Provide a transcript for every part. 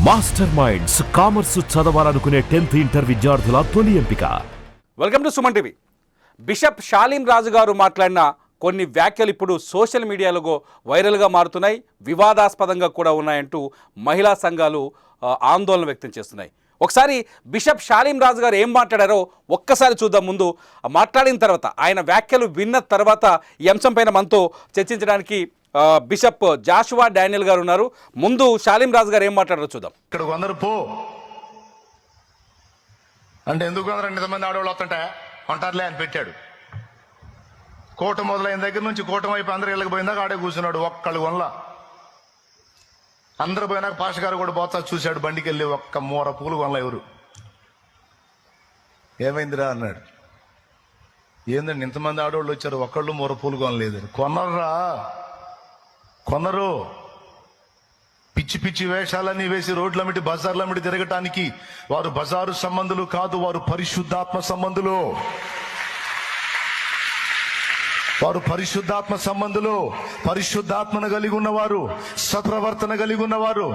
Master minds commerce చదవాలనుకునే 10th inter విద్యార్థుల తొలి ఎంపిక. Welcome to Suman TV. Bishop Shalem Raju garu మాట్లాడిన కొన్ని వ్యాఖ్యలు ఇప్పుడు సోషల్ మీడియాలో వైరల్గా మారుతున్నాయి, వివాదాస్పదంగా కూడా ఉన్నాయంటూ మహిళా సంఘాలు ఆందోళన వ్యక్తం చేస్తున్నాయి. ఒకసారి బిషప్ షాలీం రాజు గారు ఏం మాట్లాడారో ఒక్కసారి చూద్దాం. ముందు మాట్లాడిన తర్వాత ఆయన వ్యాఖ్యలు విన్న తర్వాత ఈ అంశం పైన మనతో చర్చించడానికి బిషప్ జాషువా డానియల్ గారు ఉన్నారు. ముందు షాలీం రాజు గారు ఏం మాట్లాడారో చూద్దాం. ఇక్కడ కొందరు పో అంటే ఎందుకు కొందరు ఇంతమంది ఆడవాళ్ళు వస్తుంటే ఉంటారులే అని పెట్టాడు. కోట మొదలైన దగ్గర నుంచి కోట వైపు అందరు ఇళ్ళకి పోయిందాక ఆడే కూర్చున్నాడు. ఒక్కళ్ళు కొనలా. అందరు పోయినాక పాష గారు కూడా పోతా చూశాడు. బండికి వెళ్ళి ఒక్క మూర పూలు కొనలా. ఎవరు ఏమైందిరా అన్నాడు. ఏందండి ఇంతమంది ఆడవాళ్ళు వచ్చారు, ఒక్కళ్ళు మూర పూలు కొనలేదు. కొనర్రా, కొనరు. పిచ్చి పిచ్చి వేషాలన్నీ వేసి రోడ్లమిటి బజార్లమిటి తిరగటానికి వారు బజారు సంబంధులు కాదు, వారు పరిశుద్ధాత్మ సంబంధులు. వారు పరిశుద్ధాత్మ సంబంధులు. పరిశుద్ధాత్మను కలిగి ఉన్నవారు, సత్ప్రవర్తన కలిగి ఉన్నవారు,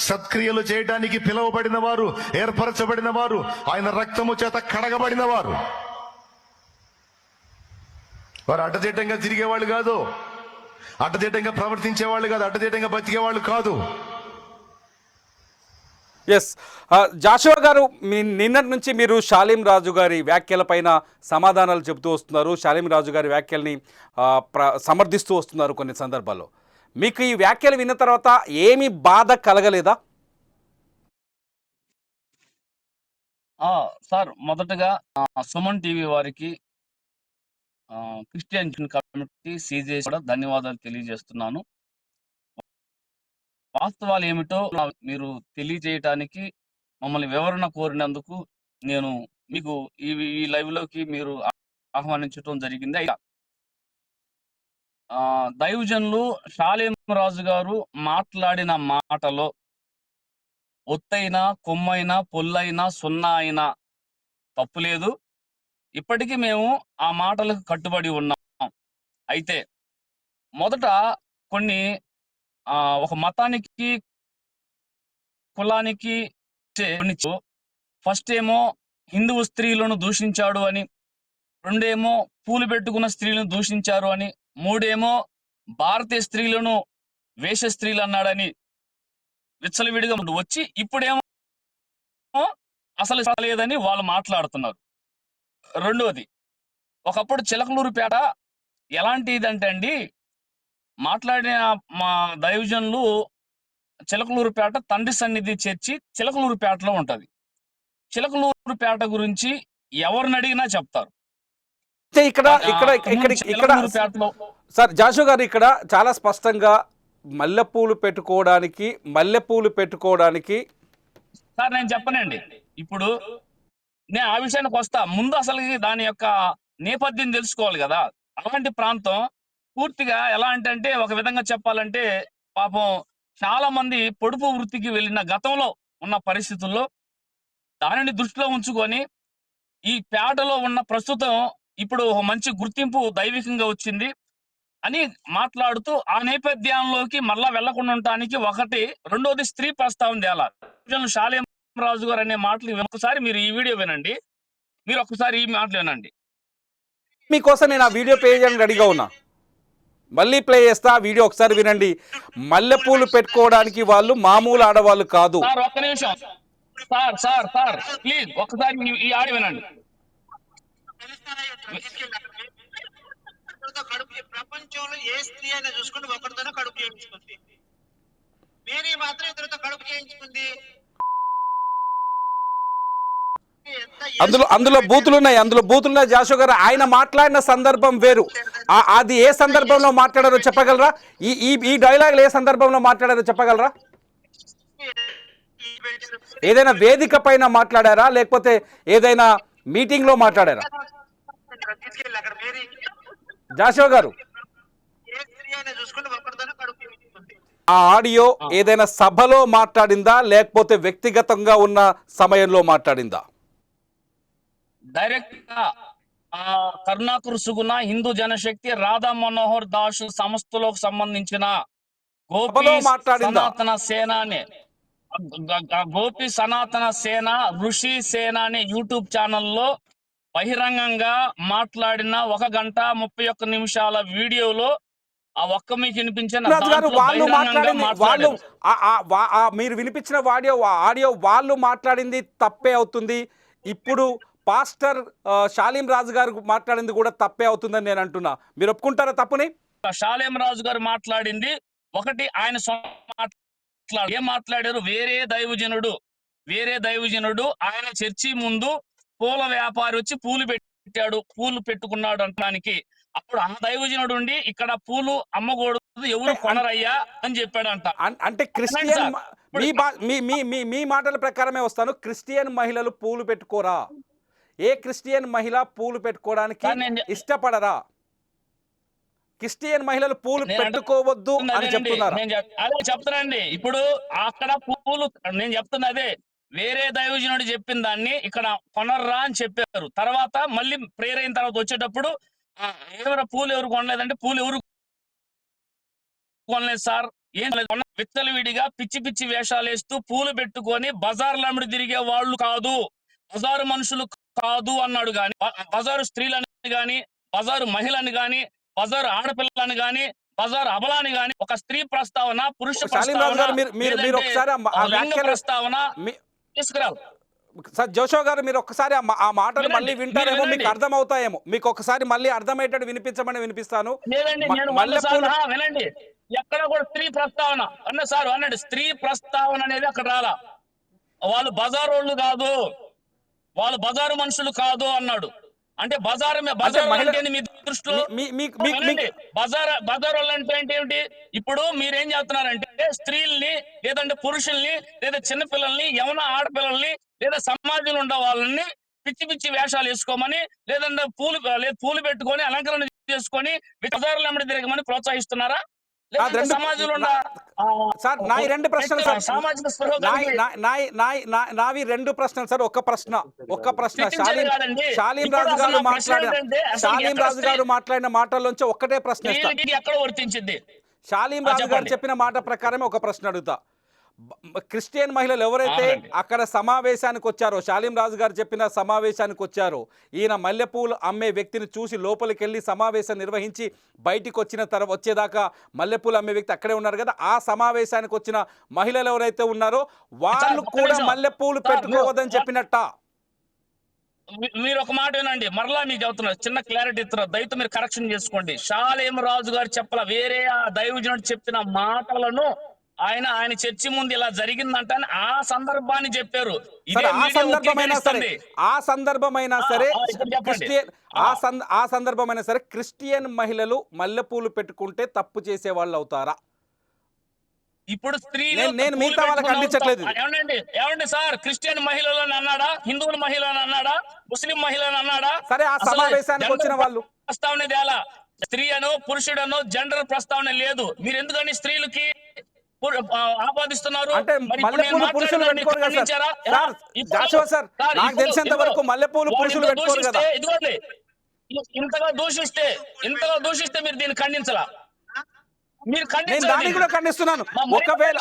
సత్క్రియలు చేయడానికి పిలువబడిన వారు, ఏర్పరచబడిన వారు, ఆయన రక్తము చేత కడగబడిన వారు. వారు అడ్డదిడ్డంగా తిరిగేవాళ్ళు కాదు, అడ్డదిడ్డంగా ప్రవర్తించేవాళ్ళు కాదు, అడ్డదిడ్డంగా బతికేవాళ్ళు కాదు. ఎస్, జాషువా గారు, నిన్నటి నుంచి మీరు షాలీం రాజు గారి వ్యాఖ్యలపైన సమాధానాలు చెబుతూ వస్తున్నారు. షాలీం రాజు గారి వ్యాఖ్యల్ని సమర్థిస్తూ వస్తున్నారు. కొన్ని సందర్భాల్లో మీకు ఈ వ్యాఖ్యలు విన్న తర్వాత ఏమి బాధ కలగలేదా? సార్, మొదటగా సుమన్ టీవీ వారికి, క్రిస్టియన్ కమ్యూనిటీ సీజే కూడా ధన్యవాదాలు తెలియజేస్తున్నాను. వాస్తవాలు ఏమిటో మీరు తెలియజేయటానికి మమ్మల్ని వివరణ కోరినందుకు నేను మీకు ఈ లైవ్ లోకి మీరు ఆహ్వానించడం జరిగింది. దైవజనులు షాలీం రాజు గారు మాట్లాడిన మాటలో ఒత్తైనా, కొమ్మైనా, పొల్లైనా, సున్నా అయినా తప్పులేదు. ఇప్పటికీ మేము ఆ మాటలకు కట్టుబడి ఉన్నాం. అయితే మొదట కొన్ని ఒక మతానికి, కులానికి ఫస్ట్ ఏమో హిందువు స్త్రీలను దూషించాడు అని, రెండేమో పూలు పెట్టుకున్న స్త్రీలను దూషించారు అని, మూడేమో భారతీయ స్త్రీలను వేష స్త్రీలు అన్నాడని విచ్చలవిడిగా వచ్చి ఇప్పుడేమో అసలు లేదని వాళ్ళు మాట్లాడుతున్నారు. రెండోది, ఒకప్పుడు చిలకలూరుపేట ఎలాంటిదంటే అండి, మాట్లాడిన మా దైవజనులు చిలకలూరుపేట తండ్రి సన్నిధి చర్చి చిలకలూరుపేటలో ఉంటది. చిలకలూరుపేట గురించి ఎవరిని అడిగినా చెప్తారు. సార్ జాషువా గారు, ఇక్కడ చాలా స్పష్టంగా మల్లెపూలు పెట్టుకోవడానికి సార్ నేను చెప్పనండి. ఇప్పుడు నేను ఆ విషయానికి వస్తా. ముందు అసలు దాని యొక్క నేపథ్యం తెలుసుకోవాలి కదా. అలాంటి ప్రాంతం పూర్తిగా ఎలా అంటే ఒక విధంగా చెప్పాలంటే పాపం చాలా మంది పొడుపు వృత్తికి వెళ్ళిన గతంలో ఉన్న పరిస్థితుల్లో దానిని దృష్టిలో ఉంచుకొని ఈ పేటలో ఉన్న ప్రస్తుతం ఇప్పుడు ఒక మంచి గుర్తింపు దైవికంగా వచ్చింది అని మాట్లాడుతూ ఆ నేపథ్యంలోకి మళ్ళా వెళ్లకుండా ఉండటానికి ఒకటి. రెండోది, స్త్రీ ప్రస్తావన తేలా. షాలీం రాజు గారు అనే మాటలు ఒకసారి మీరు ఈ వీడియో వినండి, మీరు ఒక్కసారి ఈ మాటలు వినండి. మీకోసం నేను ఆ వీడియో ప్లే చేయడానికి రెడీగా ఉన్నా. మళ్ళీ ప్లే చేస్తా, ఆ వీడియో ఒకసారి వినండి. మల్లెపూలు పెట్టుకోవడానికి వాళ్ళు మామూలు ఆడవాళ్ళు కాదు. సార్ ఒక్క నిమిషం సార్, సార్ సార్ ప్లీజ్ ఒక్కసారి ఈ ఆడియో వినండి. ప్రపంచంలో ఏ స్త్రీ అయినా చూసుకుంటే ఒకరితోనే కడుపు చేయించుకుంది. మేరీ మాత్రం ఇద్దరితో కడుపు చేయించుకుంది. అందులో బూతులున్నాయి జాషువా గారు. ఆయన మాట్లాడిన సందర్భం వేరు. అది ఏ సందర్భంలో మాట్లాడారో చెప్పగలరా? ఈ డైలాగులు ఏ సందర్భంలో మాట్లాడారో చెప్పగలరా? ఏదైనా వేదిక పైన మాట్లాడారా, లేకపోతే ఏదైనా మీటింగ్ లో మాట్లాడారా? జాషువా గారు, ఆ ఆడియో ఏదైనా సభలో మాట్లాడిందా, లేకపోతే వ్యక్తిగతంగా ఉన్న సమయంలో మాట్లాడిందా? డైరెక్ట్ గా కరుణాకర్ సుగుణ, హిందూ జనశక్తి, రాధా మనోహర్ దాస్ సంస్థలకు సంబంధించిన గోపి సనాతన సేనాని గోపి సనాతన సేన ఋషి సేన అనే యూట్యూబ్ ఛానల్లో బహిరంగంగా మాట్లాడిన 1 గంట 31 నిమిషాల వీడియోలో ఆ ఒక్క మీకు వినిపించిన రాజు గారు దాంట్లో వాళ్ళు బహిరంగంగా మాట్లాడింది వాళ్ళు మాట్లాడారు. మీరు వినిపించిన ఆడియో వాళ్ళు మాట్లాడింది తప్పే అవుతుంది. ఇప్పుడు పాస్టర్ షాలీం రాజు గారు మాట్లాడింది కూడా తప్పే అవుతుందని నేను అంటున్నా. మీరు ఒప్పుకుంటారా తప్పుని? షాలేం రాజు గారు మాట్లాడింది ఒకటి, ఆయన ఏం మాట్లాడారు, వేరే దైవజనుడు ఆయన చర్చి ముందు పూల వ్యాపారి వచ్చి పూలు పెట్టుకున్నాడు అంటానికి, అప్పుడు ఆ దైవజనుడు ఉండి ఇక్కడ పూలు అమ్మకూడదు, ఎవరు కొనరయ్యా అని చెప్పాడంట. అంటే క్రిస్టియన్ మీ మాటల ప్రకారమే వస్తాను. క్రిస్టియన్ మహిళలు పూలు పెట్టుకోరా? ఏ క్రిస్టియన్ మహిళ పూలు పెట్టుకోవడానికి ఇష్టపడరా? క్రిస్టియన్ మహిళలు పూలు పెట్టుకోవద్దు అని చెప్తున్నారు. అదే చెప్తానండి. ఇప్పుడు అక్కడ పూలు నేను చెప్తున్నదే, వేరే దైవజనుడు చెప్పిన దాన్ని ఇక్కడ కొనర్రా అని చెప్పారు. తర్వాత మళ్ళీ ప్రేయర్ అయిన తర్వాత వచ్చేటప్పుడు పూలు ఎవరు కొనలేదంటే, పూలు ఎవరు కొనలేదు సార్, ఏం లేదు, విచ్చలవిడిగా పిచ్చి వేషాలు వేస్తూ పూలు పెట్టుకొని బజార్లు అమ్ముడు తిరిగే వాళ్ళు కాదు, బజారు మనుషులు కాదు అన్నాడు. గాని బజారు స్త్రీలని గాని, బజారు మహిళని గాని, బజారు ఆడపిల్లని గాని, బజారు అబలాని గాని, ఒక స్త్రీ ప్రస్తావన, పురుష ప్రస్తావన తీసుకురావు. సార్ జోషో గారు, మీరు ఒక్కసారి ఆ మాటలు మళ్ళీ వింటారేమో, మీకు అర్థమవుతాయేమో. మీకు ఒక్కసారి మళ్ళీ అర్థమయ్యేటట్టు వినిపించమని వినండి. ఎక్కడ కూడా స్త్రీ ప్రస్తావన అన్నాడు. స్త్రీ ప్రస్తావన అనేది అక్కడ రాలా. వాళ్ళు బజారు వాళ్ళు కాదు, వాళ్ళు బజారు మనుషులు కాదు అన్నాడు. అంటే బజారు అంటే మీ దృష్టిలో బజారు అంటే ఏంటి? ఇప్పుడు మీరేం చేస్తున్నారంటే పూర్షుల్ని లేదంటే పురుషుల్ని లేదా చిన్నపిల్లల్ని, యవన ఆడపిల్లల్ని లేదా సమాజంలో ఉండే వాళ్ళని పిచ్చి వేషాలు వేసుకోమని, లేదంటే పూలు పెట్టుకొని అలంకరణ చేసుకొని బజార్లు అమ్మడి తిరగమని ప్రోత్సహిస్తున్నారా? సమాజంలో సార్ నావి 2 ప్రశ్నలు సార్. నావి 2 ప్రశ్నలు సార్. ఒక ప్రశ్న షాలీం రాజు గారు మాట్లాడిన మాటల్లోంచి ఒక్కటే ప్రశ్న. ఎక్కడ వర్తించింది? షాలీం రాజు గారు చెప్పిన మాట ప్రకారమే ఒక ప్రశ్న అడుగుతా. క్రిస్టియన్ మహిళలు ఎవరైతే అక్కడ సమావేశానికి వచ్చారో, షాలీం రాజు గారు చెప్పిన సమావేశానికి వచ్చారో, ఈయన మల్లెపూలు అమ్మే వ్యక్తిని చూసి లోపలికి వెళ్ళి సమావేశం నిర్వహించి బయటికి వచ్చిన తర్వాత వచ్చేదాకా మల్లెపూలు అమ్మే వ్యక్తి అక్కడే ఉన్నారు కదా, ఆ సమావేశానికి వచ్చిన మహిళలు ఎవరైతే ఉన్నారో వాళ్ళు కూడా మల్లెపూలు పెట్టుకోవద్దని చెప్పినట్ట? మీరు ఒక మాట వినండి, మరలా మీకు చెబుతున్నారు, చిన్న క్లారిటీ ఇస్తున్నారు, దయతో మీరు కరెక్షన్ చేసుకోండి. షాలేం రాజు గారు చెప్పల, వేరే ఆ దైవజనుడు చెప్పిన మాటలను ఆయన చర్చి ముందు ఇలా జరిగిందంట ఆ సందర్భాన్ని చెప్పారు. ఆ సందర్భమైనా సరే క్రిస్టియన్ మహిళలు మల్లెపూలు పెట్టుకుంటే తప్పు చేసే వాళ్ళు అవుతారా? ఇప్పుడు స్త్రీలు నేను మిగతా వాళ్ళకి ఖండించట్లేదు. ఏమండి సార్, క్రిస్టియన్ మహిళలను అన్నాడా, హిందువుల మహిళలను అన్నాడా, ముస్లిం మహిళలను అన్నాడా? సరే, ఆ సమావేశానికి వచ్చిన వాళ్ళు ప్రస్తావన తేలా. స్త్రీ అనో పురుషుడనో జెండర్ ప్రస్తావన లేదు. మీరు ఎందుకని స్త్రీలకి ఆపాదిస్తున్నారు? అంటే మల్లెపూలు పురుషులు పెట్టుకోరు కదా సార్? జాషువా సార్, నాకు తెలిసినంత వరకు మల్లెపూలు పురుషులు పెట్టుకోరు కదా. ఇదిగోండి, ఇంతగా దూషిస్తే మీరు దీన్ని ఖండించలా? నేను దాన్ని కూడా ఖండిస్తున్నాను. ఒకవేళ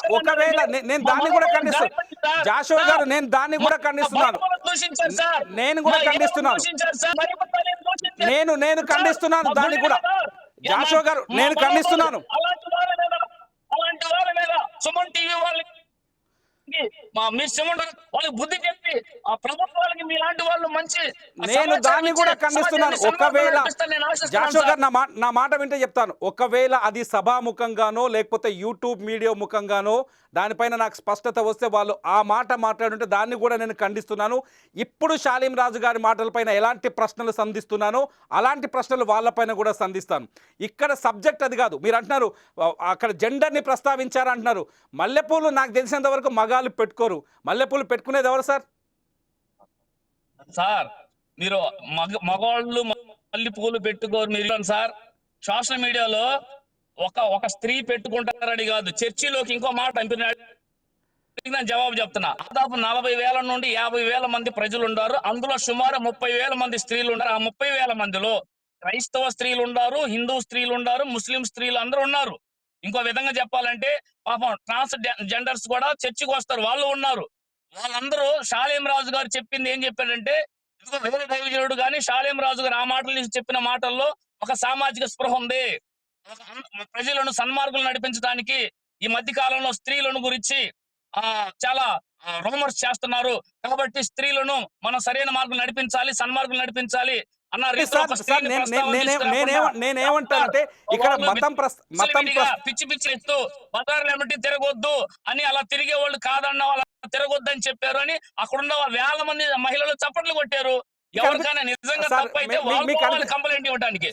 నేను దాన్ని కూడా ఖండిస్తున్నాను. జాషువా గారు, నేను దాన్ని కూడా ఖండిస్తున్నాను. నేను కూడా ఖండిస్తున్నాను. నేను ఖండిస్తున్నాను దాన్ని కూడా. జాషువా గారు, నేను ఖండిస్తున్నాను. అలాంటి వాళ్ళ మీద సుమన్ టీవీ వాళ్ళకి వాళ్ళకి బుద్ధి చెప్పి ఆ ప్రభుత్వాలకి మీలాంటి వాళ్ళు మంచి, నేను దాన్ని కూడా ఖండిస్తున్నాను. ఒకవేళ జాషువా గారు నా మాట వింటే చెప్తాను, ఒకవేళ అది సభాముఖంగానో లేకపోతే యూట్యూబ్ మీడియా ముఖంగానో దానిపైన నాకు స్పష్టత వస్తే వాళ్ళు ఆ మాట మాట్లాడుంటే దాన్ని కూడా నేను ఖండిస్తున్నాను. ఇప్పుడు షాలీం రాజు గారి మాటలపైన ఎలాంటి ప్రశ్నలు సంధిస్తున్నానో అలాంటి ప్రశ్నలు వాళ్ళపైన కూడా సంధిస్తాను. ఇక్కడ సబ్జెక్ట్ అది కాదు. మీరు అంటున్నారు అక్కడ జెండర్ని ప్రస్తావించారంటున్నారు. మల్లెపూలు నాకు తెలిసినంత వరకు మగాళ్ళు పెట్టుకోరు. మల్లెపూలు పెట్టుకునేది ఎవరు సార్? మీరు మగవాళ్ళు మల్లెపూలు పెట్టుకోరు మీరు సార్. సోషల్ మీడియాలో ఒక స్త్రీ పెట్టుకుంటారని కాదు, చర్చిలోకి ఇంకో మాట నేను జవాబు చెప్తున్నా. దాదాపు 40,000 నుండి 50,000 మంది ప్రజలు ఉన్నారు. అందులో సుమారు 30,000 మంది స్త్రీలు ఉన్నారు. ఆ 30,000 మందిలో క్రైస్తవ స్త్రీలు ఉన్నారు, హిందూ స్త్రీలు ఉన్నారు, ముస్లిం స్త్రీలు అందరూ ఉన్నారు. ఇంకో విధంగా చెప్పాలంటే పాపం ట్రాన్స్ జెండర్స్ కూడా చర్చికి వస్తారు, వాళ్ళు ఉన్నారు. వాళ్ళందరూ షాలేం రాజు గారు చెప్పింది ఏం చెప్పాడంటే, ఇదిగో వేరే దైవజనుడు కానీ షాలేం రాజు గారు ఆ మాటలు చెప్పిన మాటల్లో ఒక సామాజిక స్పృహ ఉంది. ప్రజలను సన్మార్గులు నడిపించడానికి ఈ మధ్య కాలంలో స్త్రీలను గురించి చాలా రూమర్స్ చేస్తున్నారు. కాబట్టి స్త్రీలను మనం సరైన మార్గం నడిపించాలి, సన్మార్గులు నడిపించాలి అన్న రీతిలో ఒక స్త్రీని ప్రస్తావన తీసుకురాకుండా నేనేమంటానంటే ఇక్కడ మతం పిచ్చి పిచ్చి ఎత్తు బజార్లు ఏమిటి తిరగొద్దు అని అలా తిరిగే వాళ్ళు కాదన్న వాళ్ళ తిరగొద్దని చెప్పారు అని అక్కడున్న వేల మంది మహిళలు చప్పట్లు కొట్టారు. ఎవరికైనా నిజంగా తప్పైతే వాళ్ళు కంప్లైంట్ ఇవ్వడానికి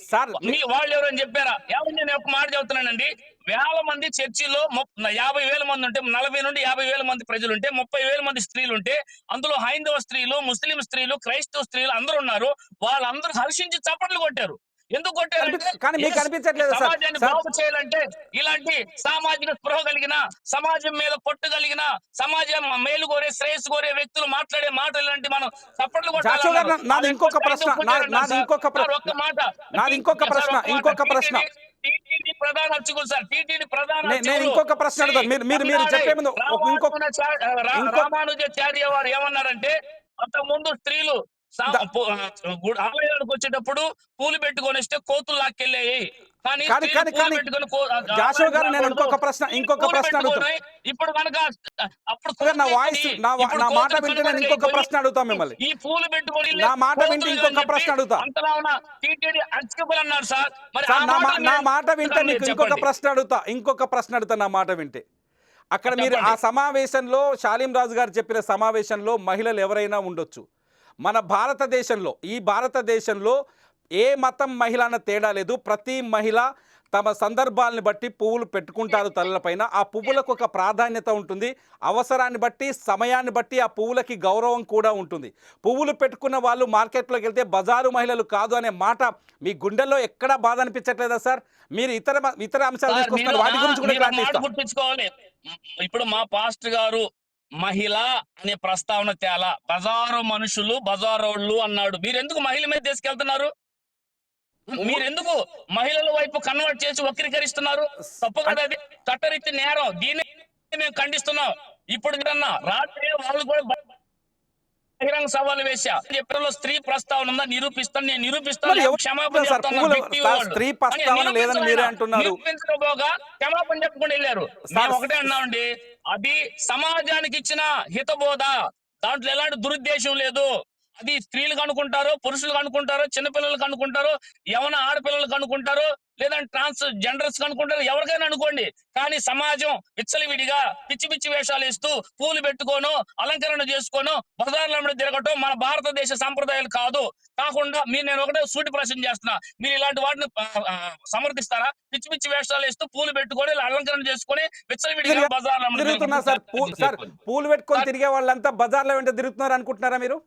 వాళ్ళు ఎవరని చెప్పారా? ఏమని నేను ఒక మాట చెబుతున్నానండి, వేల మంది చర్చిలో 50,000 మంది ఉంటే 40 నుండి 50,000 మంది ప్రజలుంటే 30,000 మంది స్త్రీలుంటే అందులో హైందవ స్త్రీలు, ముస్లిం స్త్రీలు, క్రైస్తవ స్త్రీలు అందరూ ఉన్నారు. వాళ్ళందరూ హర్షించి చప్పట్లు కొట్టారు. ఎందుకు కొట్టారంటే సమాజాన్ని బాగు చేయాలంటే ఇలాంటి సామాజిక స్పృహ కలిగిన, సమాజం మీద పట్టు కలిగిన, సమాజం మేలు కోరే, శ్రేయస్సు కోరే వ్యక్తులు మాట్లాడే మాటలు ఇలాంటి మనం చప్పట్లు కొట్టాలి. ఇంకొక ప్రశ్న ప్రధాన అర్చకులు సార్, టీటీడీ ప్రధాన నేను ఇంకొక ప్రశ్న అడుగుతాను. మీరు చెప్పే ముందు రామానుజాచార్య వారు ఏమన్నారంటే, అంతకుముందు స్త్రీలు ఆలయానికి వచ్చేటప్పుడు పూలు పెట్టుకొని వస్తే కోతులు లాక్కెళ్ళాయి. జాషువా గారు నేను ఇంకొక ప్రశ్న అడుగుతాను. ఇప్పుడు కనుక నా మాట వింటే నేను ఇంకొక ప్రశ్న అడుగుతాను మిమ్మల్ని. ఈ పూలు పెట్టుకొని నా మాట వింటే ఇంకొక ప్రశ్న అడుగుతా. అంతలా ఉన్న టీటీడీ అర్చకులు అన్నారు సార్. నా మాట వింటే మీకు ఇంకొక ప్రశ్న అడుగుతా. నా మాట వింటే అక్కడ మీరు ఆ సమావేశంలో షాలీం రాజు గారు చెప్పిన సమావేశంలో మహిళలు ఎవరైనా ఉండొచ్చు. మన భారతదేశంలో ఏ మతం మహిళన తేడా లేదు. ప్రతి మహిళ తమ సందర్భాలను బట్టి పువ్వులు పెట్టుకుంటారు తలలపైన. ఆ పువ్వులకు ఒక ప్రాధాన్యత ఉంటుంది. అవసరాన్ని బట్టి, సమయాన్ని బట్టి ఆ పువ్వులకి గౌరవం కూడా ఉంటుంది. పువ్వులు పెట్టుకున్న వాళ్ళు మార్కెట్లోకి వెళ్తే బజారు మహిళలు కాదు అనే మాట మీ గుండెల్లో ఎక్కడా బాధ అనిపించట్లేదా సార్? మీరు ఇతర అంశాలు తీసుకొస్తారు, వాటి గురించి కూడా గుర్తించుకోవాలి. ఇప్పుడు మా పాస్టర్ గారు మహిళ అనే ప్రస్తావన తేలా, బజారు మనుషులు బజారోళ్ళు అన్నాడు. మీరెందుకు మహిళ మీద తీసుకెళ్తున్నారు? మీరెందుకు మహిళల వైపు కన్వర్ట్ చేసి వక్రీకరిస్తున్నారు? తప్పు కదా, అది చట్టరీత్యా నేరం. దీన్ని మేము ఖండిస్తున్నాం. ఇప్పుడు రాత్రి వాళ్ళు కూడా బహిరంగ సవాలు వేశా, చెప్పడంలో స్త్రీ ప్రస్తావన ఉందా నిరూపిస్తాను, నేను నిరూపిస్తాను, క్షమాపణ నిరూపించకపోగా క్షమాపణ చెప్పకుండా వెళ్ళారు. మేము ఒకటే అన్నామండి, అది సమాజానికి ఇచ్చిన హితబోధ, దాంట్లో ఎలాంటి దురుద్దేశం లేదు. అది స్త్రీలకు అనుకుంటారో, పురుషులకు అనుకుంటారో, చిన్నపిల్లలకు అనుకుంటారో, యవన ఆడపిల్లలకు అనుకుంటారో, లేదంటే ట్రాన్స్ జెండర్స్ అనుకుంటారో, ఎవరికైనా అనుకోండి. కానీ సమాజం విచ్చలవిడిగా పిచ్చి పిచ్చి వేషాలు వేస్తూ పూలు పెట్టుకోను, అలంకరణ చేసుకోను, బజార్ల తిరగటం మన భారతదేశ సంప్రదాయాలు కాకుండా నేను ఒకటే సూటి ప్రశ్న చేస్తున్నా, మీరు ఇలాంటి వాటిని సమర్థిస్తారా? పిచ్చి పిచ్చి వేషాలు వేస్తూ పూలు పెట్టుకొని అలంకరణ చేసుకొని విచ్చలవిడిగా బజార్ల తిరుగుతున్నారు సార్. పూలు పెట్టుకొని తిరిగే వాళ్ళంతా బజార్ల వెంట తిరుగుతున్నారు అనుకుంటున్నారా మీరు?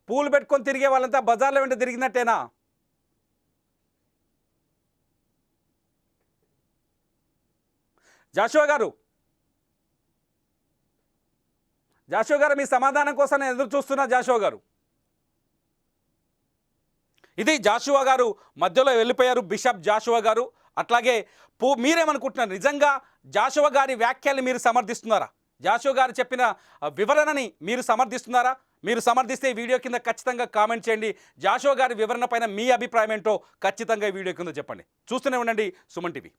పూలు పెట్టుకొని తిరిగే వాళ్ళంతా బజార్ల వెంట తిరిగినట్టేనా? జాషువా గారు మీ సమాధానం కోసం నేను ఎదురు చూస్తున్నా. జాషువా గారు, ఇది జాషువా గారు మధ్యలో వెళ్ళిపోయారు, బిషప్ జాషువా గారు. అట్లాగే మీరేమనుకుంటున్నారు? నిజంగా జాషువా గారి వ్యాఖ్యల్ని మీరు సమర్థిస్తున్నారా? జాషువా గారు చెప్పిన వివరణని మీరు సమర్థిస్తున్నారా? మీరు సమర్థిస్తే ఈ వీడియో కింద ఖచ్చితంగా కామెంట్ చేయండి. జాషువా గారి వివరణ పైన మీ అభిప్రాయం ఏంటో ఖచ్చితంగా ఈ వీడియో కింద చెప్పండి. చూస్తూనే ఉండండి సుమన్ టీవీ.